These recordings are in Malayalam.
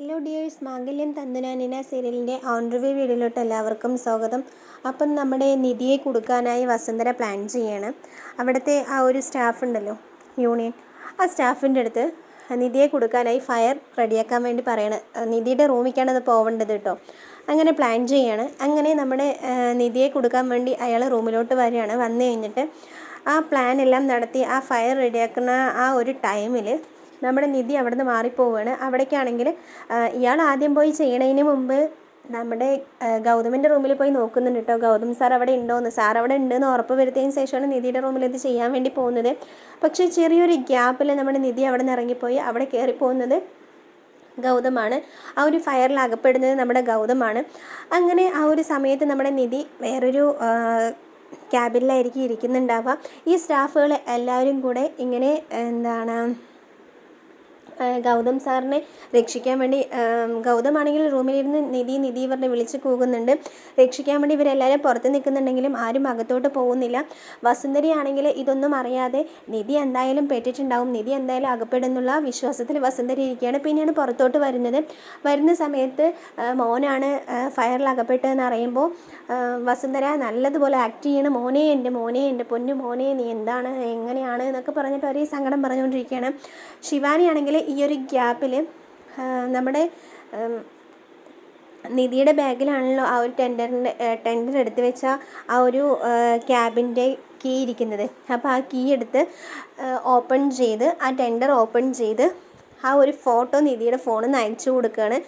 ഹലോ ഡിയേഴ്സ്, മാംഗല്യം തന്തുനാനിന സീരിയലിൻ്റെ ഓൺ റിവ്യൂ വീഡിയോയിലോട്ട് എല്ലാവർക്കും സ്വാഗതം. അപ്പം നമ്മുടെ നിധിയെ കൊടുക്കാനായി വസുന്ധര പ്ലാൻ ചെയ്യാണ്. അവിടുത്തെ ആ ഒരു സ്റ്റാഫ് ഉണ്ടല്ലോ, യൂണിയൻ, ആ സ്റ്റാഫിൻ്റെ അടുത്ത് നിധിയെ കൊടുക്കാനായി ഫയർ റെഡിയാക്കാൻ വേണ്ടി പറയാണ്. നിധിയുടെ റൂമിലേക്കാണ് അത് പോവേണ്ടത് കേട്ടോ. അങ്ങനെ പ്ലാൻ ചെയ്യാണ്. അങ്ങനെ നമ്മുടെ നിധിയെ കൊടുക്കാൻ വേണ്ടി അയാൾ റൂമിലോട്ട് വരികയാണ്. വന്നു കഴിഞ്ഞിട്ട് ആ പ്ലാൻ എല്ലാം നടത്തി ആ ഫയർ റെഡിയാക്കുന്ന ആ ഒരു ടൈമിൽ നമ്മുടെ നിധി അവിടെ നിന്ന് മാറിപ്പോവുകയാണ്. അവിടേക്കാണെങ്കിൽ ഇയാൾ ആദ്യം പോയി ചെയ്യണതിന് മുമ്പ് നമ്മുടെ ഗൗതമിൻ്റെ റൂമിൽ പോയി നോക്കുന്നുണ്ട് കേട്ടോ, ഗൗതം സാർ അവിടെ ഉണ്ടോയെന്ന്. സാർ അവിടെ ഉണ്ടെന്ന് ഉറപ്പ് വരുത്തിയതിന് ശേഷമാണ് നിധിയുടെ റൂമിൽ ഇത് ചെയ്യാൻ വേണ്ടി പോകുന്നത്. പക്ഷേ ചെറിയൊരു ഗ്യാപ്പിൽ നമ്മുടെ നിധി അവിടെ നിന്ന് ഇറങ്ങിപ്പോയി അവിടെ കയറിപ്പോകുന്നത് ഗൗതമാണ്. ആ ഒരു ഫയറിൽ അകപ്പെടുന്നത് നമ്മുടെ ഗൗതമാണ്. അങ്ങനെ ആ ഒരു സമയത്ത് നമ്മുടെ നിധി വേറൊരു ക്യാബിനിലായിരിക്കും ഇരിക്കുന്നുണ്ടാവുക. ഈ സ്റ്റാഫുകൾ എല്ലാവരും കൂടെ ഇങ്ങനെ ഗൗതം സാറിനെ രക്ഷിക്കാൻ വേണ്ടി, ഗൗതമാണെങ്കിൽ റൂമിലിരുന്ന് നിധി പറഞ്ഞ് വിളിച്ച് കൂകുന്നുണ്ട്. രക്ഷിക്കാൻ വേണ്ടി ഇവരെല്ലാവരും പുറത്ത് നിൽക്കുന്നുണ്ടെങ്കിലും ആരും അകത്തോട്ട് പോകുന്നില്ല. വസുന്ധരയാണെങ്കിൽ ഇതൊന്നും അറിയാതെ നിധി എന്തായാലും പെട്ടിട്ടുണ്ടാവും, നിധി എന്തായാലും അകപ്പെടുന്നുള്ള വിശ്വാസത്തിൽ വസുന്ധര ഇരിക്കുകയാണ്. പിന്നെയാണ് പുറത്തോട്ട് വരുന്ന സമയത്ത് മോനാണ് ഫയറിൽ അകപ്പെട്ടതെന്ന് അറിയുമ്പോൾ വസുന്ധര നല്ലതുപോലെ ആക്ട് ചെയ്യണം. മോനെ എൻ്റെ പൊന്നു മോനെ, നീ എന്താണ് എങ്ങനെയാണ് എന്നൊക്കെ പറഞ്ഞിട്ട് ഒരേ സങ്കടം പറഞ്ഞുകൊണ്ടിരിക്കുകയാണ്. ശിവാനിയാണെങ്കിൽ ഈ ഒരു ഗ്യാപ്പിൽ നമ്മുടെ നിധിയുടെ ബാഗിലാണല്ലോ ആ ഒരു ടെൻഡർ എടുത്ത് വെച്ച ആ ഒരു ക്യാബിൻ്റെ കീ ഇരിക്കുന്നത്. അപ്പോൾ ആ കീ എടുത്ത് ഓപ്പൺ ചെയ്ത് ആ ടെൻഡർ ഓപ്പൺ ചെയ്ത് ആ ഒരു ഫോട്ടോ നിധിയുടെ ഫോണിൽ നിന്ന് അയച്ചു കൊടുക്കുകയാണ്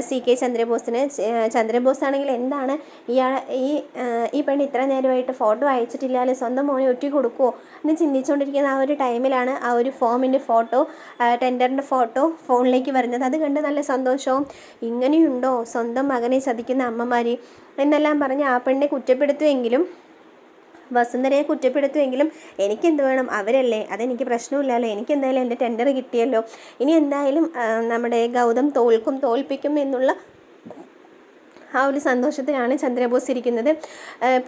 CK ചന്ദ്രബോസിന്. ചന്ദ്രബോസ് ആണെങ്കിൽ എന്താണ് ഈ പെണ്ണ് ഇത്ര നേരമായിട്ട് ഫോട്ടോ അയച്ചിട്ടില്ലാതെ സ്വന്തം മോനെ ഒറ്റ കൊടുക്കുമോ എന്ന് ചിന്തിച്ചുകൊണ്ടിരിക്കുന്ന ആ ഒരു ടൈമിലാണ് ആ ഒരു ഫോമിൻ്റെ ഫോട്ടോ, ടെൻഡറിൻ്റെ ഫോട്ടോ ഫോണിലേക്ക് വരുന്നത്. അത് കണ്ട് നല്ല സന്തോഷവും, ഇങ്ങനെയുണ്ടോ സ്വന്തം മകനെ ചതിക്കുന്ന അമ്മമാർ എന്നെല്ലാം പറഞ്ഞ് ആ പെണ്ണെ കുറ്റപ്പെടുത്തുമെങ്കിലും, വസുന്ധരയെ കുറ്റപ്പെടുത്തുമെങ്കിലും എനിക്കെന്ത് വേണം, അവരല്ലേ, അതെനിക്ക് പ്രശ്നമില്ലല്ലോ, എനിക്കെന്തായാലും എൻ്റെ ടെൻഡർ കിട്ടിയല്ലോ, ഇനി എന്തായാലും നമ്മുടെ ഗൗതം തോൽപ്പിക്കും എന്നുള്ള ആ ഒരു സന്തോഷത്തിലാണ് ചന്ദ്രബോസ് ഇരിക്കുന്നത്.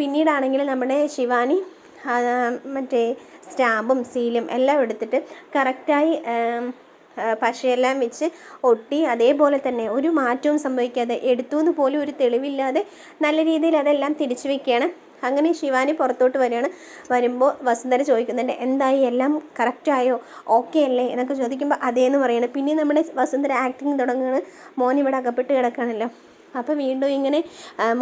പിന്നീടാണെങ്കിൽ നമ്മുടെ ശിവാനി മറ്റേ സ്റ്റാമ്പും സീലും എല്ലാം എടുത്തിട്ട് കറക്റ്റായി പശയെല്ലാം വെച്ച് ഒട്ടി അതേപോലെ തന്നെ ഒരു മാറ്റവും സംഭവിക്കാതെ, എടുത്തു എന്ന് പോലും ഒരു തെളിവില്ലാതെ നല്ല രീതിയിൽ അതെല്ലാം തിരിച്ചു വയ്ക്കുകയാണ്. അങ്ങനെ ശിവാനി പുറത്തോട്ട് വരുമ്പോൾ വസുന്ധര ചോദിക്കുന്നുണ്ട്, എന്തായി, എല്ലാം കറക്റ്റായോ, ഓക്കെ അല്ലേ എന്നൊക്കെ ചോദിക്കുമ്പോൾ അതേന്ന് പറയണം. പിന്നെ നമ്മുടെ വസുന്ധര ആക്ടിങ് തുടങ്ങുകയാണ്. മോൻ ഇവിടെ അകപ്പെട്ട് കിടക്കുകയാണല്ലോ. അപ്പോൾ വീണ്ടും ഇങ്ങനെ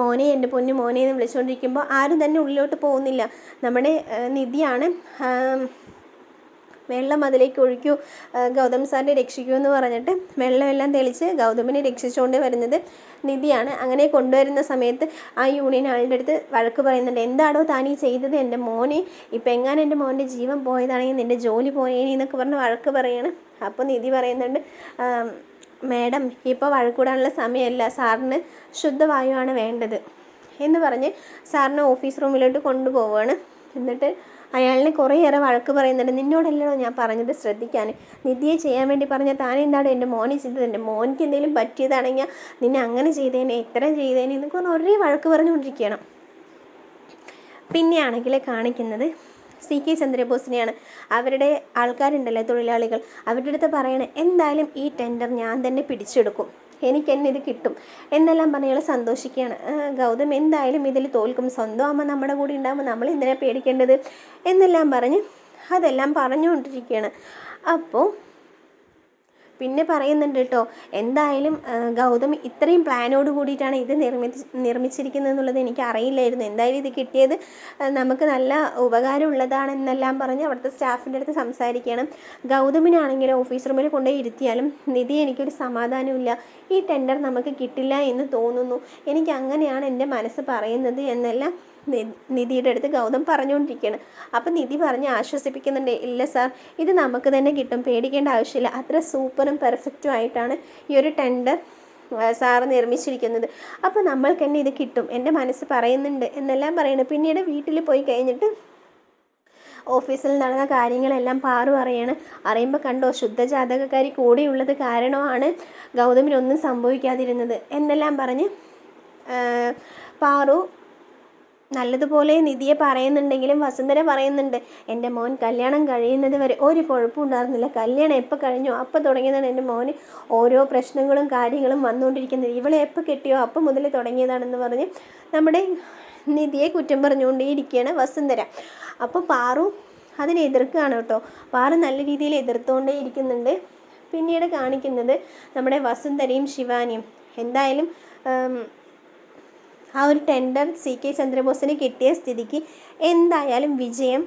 മോനെ, എൻ്റെ പൊന്നു മോനെ എന്ന് വിളിച്ചുകൊണ്ടിരിക്കുമ്പോൾ ആരും തന്നെ ഉള്ളിലോട്ട് പോകുന്നില്ല. നമ്മുടെ നിധിയാണ് വെള്ളം അതിലേക്ക് ഒഴിക്കൂ, ഗൗതം സാറിനെ രക്ഷിക്കൂ എന്ന് പറഞ്ഞിട്ട് വെള്ളമെല്ലാം തെളിച്ച് ഗൗതമിനെ രക്ഷിച്ചുകൊണ്ട് വരുന്നത് നിധിയാണ്. അങ്ങനെ കൊണ്ടുവരുന്ന സമയത്ത് ആ യൂണിയൻ ആളുടെ അടുത്ത് വഴക്ക് പറയുന്നുണ്ട്, എന്താണോ താനീ ചെയ്തത് എൻ്റെ മോനെ, ഇപ്പം എങ്ങാനും എൻ്റെ മോൻ്റെ ജീവൻ പോയതാണെങ്കിൽ നിൻ്റെ ജോലി പോയേനി എന്നൊക്കെ പറഞ്ഞ് വഴക്ക് പറയാണ്. അപ്പോൾ നിധി പറയുന്നുണ്ട്, മാഡം ഇപ്പോൾ വഴക്കൂടാനുള്ള സമയമല്ല, സാറിന് ശുദ്ധവായുവാണ് വേണ്ടത് എന്ന് പറഞ്ഞ് സാറിനെ ഓഫീസ് റൂമിലോട്ട് കൊണ്ടുപോവുകയാണ്. എന്നിട്ട് അയാളിനെ കുറേയേറെ വഴക്ക് പറയുന്നുണ്ട്. നിന്നോടല്ലോ ഞാൻ പറഞ്ഞത് ശ്രദ്ധിക്കാൻ, നിധിയെ ചെയ്യാൻ വേണ്ടി പറഞ്ഞാൽ താനെന്താണ് എൻ്റെ മോനെ ചെയ്തത്, എൻ്റെ മോനിക്ക് എന്തെങ്കിലും പറ്റിയതാണെങ്കിൽ നിന്നെ അങ്ങനെ ചെയ്തേനെ, ഇത്ര ചെയ്തേനെ എന്നൊക്കെ ഒരേ വഴക്ക് പറഞ്ഞുകൊണ്ടിരിക്കുകയാണ്. പിന്നെയാണെങ്കിൽ കാണിക്കുന്നത് CK ചന്ദ്രബോസിനെയാണ്. അവരുടെ ആൾക്കാരുണ്ടല്ലോ, തൊഴിലാളികൾ, അവരുടെ അടുത്ത് പറയണേ, എന്തായാലും ഈ ടെൻഡർ ഞാൻ തന്നെ പിടിച്ചെടുക്കും, എനിക്ക് എന്നെ ഇത് കിട്ടും എന്നെല്ലാം പറഞ്ഞയാൾ സന്തോഷിക്കുകയാണ്. ഗൗതം എന്തായാലും ഇതിൽ തോൽക്കും, സ്വന്തം അമ്മ നമ്മുടെ കൂടെ ഉണ്ടാകുമ്പോൾ നമ്മൾ എന്തിനാ പേടിക്കേണ്ടത് എന്നെല്ലാം പറഞ്ഞ് അതെല്ലാം പറഞ്ഞുകൊണ്ടിരിക്കുകയാണ്. അപ്പോൾ പിന്നെ പറയുന്നുണ്ട് കേട്ടോ, എന്തായാലും ഗൗതം ഇത്രയും പ്ലാനോട് കൂടിയിട്ടാണ് ഇത് നിർമ്മിച്ചിരിക്കുന്നത് എന്നുള്ളത് എനിക്ക് അറിയില്ലായിരുന്നു, എന്തായാലും ഇത് കിട്ടിയത് നമുക്ക് നല്ല ഉപകാരമുള്ളതാണെന്നെല്ലാം പറഞ്ഞ് അവിടുത്തെ സ്റ്റാഫിൻ്റെ അടുത്ത് സംസാരിക്കുകയാണ്. ഗൗതമിനാണെങ്കിൽ ഓഫീസ് റൂമിൽ കൊണ്ടുപോയി ഇരുത്തിയാലും നിധി എനിക്കൊരു സമാധാനമില്ല, ഈ ടെൻഡർ നമുക്ക് കിട്ടില്ല എന്ന് തോന്നുന്നു, എനിക്ക് അങ്ങനെയാണ് എൻ്റെ മനസ്സ് പറയുന്നത് എന്നെല്ലാം നിധിയുടെ അടുത്ത് ഗൗതം പറഞ്ഞുകൊണ്ടിരിക്കുകയാണ്. അപ്പം നിധി പറഞ്ഞ് ആശ്വസിപ്പിക്കുന്നുണ്ട്, ഇല്ല സാർ, ഇത് നമുക്ക് തന്നെ കിട്ടും, പേടിക്കേണ്ട ആവശ്യമില്ല, അത്ര സൂപ്പറും പെർഫെക്റ്റും ആയിട്ടാണ് ഈ ഒരു ടെൻഡർ സാറ് നിർമ്മിച്ചിരിക്കുന്നത്, അപ്പോൾ നമ്മൾക്ക് തന്നെ ഇത് കിട്ടും, എൻ്റെ മനസ്സ് പറയുന്നുണ്ട് എന്നെല്ലാം പറയുന്നത്. പിന്നീട് വീട്ടിൽ പോയി കഴിഞ്ഞിട്ട് ഓഫീസിൽ നടന്ന കാര്യങ്ങളെല്ലാം പാറു അറിയുമ്പോൾ കണ്ടോ, ശുദ്ധജാതകക്കാരി കൂടെയുള്ളത് കാരണമാണ് ഗൗതമിനൊന്നും സംഭവിക്കാതിരുന്നത് എന്നെല്ലാം പറഞ്ഞ് പാറു നല്ലതുപോലെ നിധിയെ പറയുന്നുണ്ടെങ്കിലും വസുന്ധര പറയുന്നുണ്ട്, എൻ്റെ മോൻ കല്യാണം കഴിയുന്നത് വരെ ഒരു കുഴപ്പം ഉണ്ടായിരുന്നില്ല, കല്യാണം എപ്പോൾ കഴിഞ്ഞോ അപ്പോൾ തുടങ്ങിയതാണ് എൻ്റെ മോന് ഓരോ പ്രശ്നങ്ങളും കാര്യങ്ങളും വന്നുകൊണ്ടിരിക്കുന്നത്, ഇവളെ എപ്പോൾ കെട്ടിയോ അപ്പം മുതൽ തുടങ്ങിയതാണെന്ന് പറഞ്ഞ് നമ്മുടെ നിധിയെ കുറ്റം പറഞ്ഞുകൊണ്ടേയിരിക്കുകയാണ് വസുന്ധര. അപ്പോൾ പാറു അതിനെ എതിർക്കുകയാണ് കേട്ടോ. പാറു നല്ല രീതിയിൽ എതിർത്തുകൊണ്ടേ ഇരിക്കുന്നുണ്ട്. പിന്നീട് കാണിക്കുന്നത് നമ്മുടെ വസുന്ധരയും ശിവാനിയും എന്തായാലും ആ ഒരു ടെൻഡർ CK ചന്ദ്രബോസിന് കിട്ടിയ സ്ഥിതിക്ക് എന്തായാലും വിജയം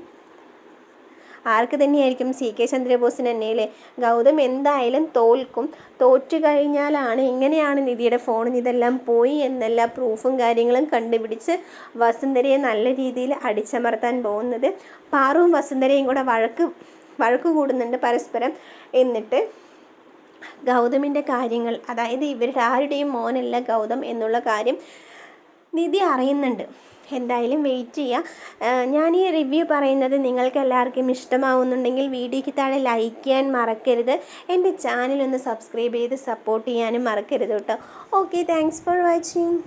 ആർക്ക് തന്നെയായിരിക്കും? CK ചന്ദ്രബോസിന് തന്നെയല്ലേ. ഗൗതം എന്തായാലും തോൽക്കും. തോറ്റു കഴിഞ്ഞാലാണ് എങ്ങനെയാണ് നിധിയുടെ ഫോണിൽ ഇതെല്ലാം പോയി എന്നുള്ള പ്രൂഫും കാര്യങ്ങളും കണ്ടുപിടിച്ച് വസുന്ധരയെ നല്ല രീതിയിൽ അടിച്ചമർത്താൻ പോകുന്നത്. പാറുവും വസുന്ധരയും കൂടെ വഴക്ക് കൂടുന്നുണ്ട് പരസ്പരം. എന്നിട്ട് ഗൗതമിൻ്റെ കാര്യങ്ങൾ, അതായത് ഇവരുടെ ആരുടെയും മോനല്ല ഗൗതം എന്നുള്ള കാര്യം നിധി അറിയുന്നുണ്ട്. എന്തായാലും വെയിറ്റ് ചെയ്യുക. ഞാൻ ഈ റിവ്യൂ പറയുന്നത് നിങ്ങൾക്ക് എല്ലാവർക്കും ഇഷ്ടമാവുന്നുണ്ടെങ്കിൽ വീഡിയോയ്ക്ക് താഴെ ലൈക്ക് ചെയ്യാൻ മറക്കരുത്. എൻ്റെ ചാനൽ ഒന്ന് സബ്സ്ക്രൈബ് ചെയ്ത് സപ്പോർട്ട് ചെയ്യാനും മറക്കരുത് കേട്ടോ. Okay, thanks for watching.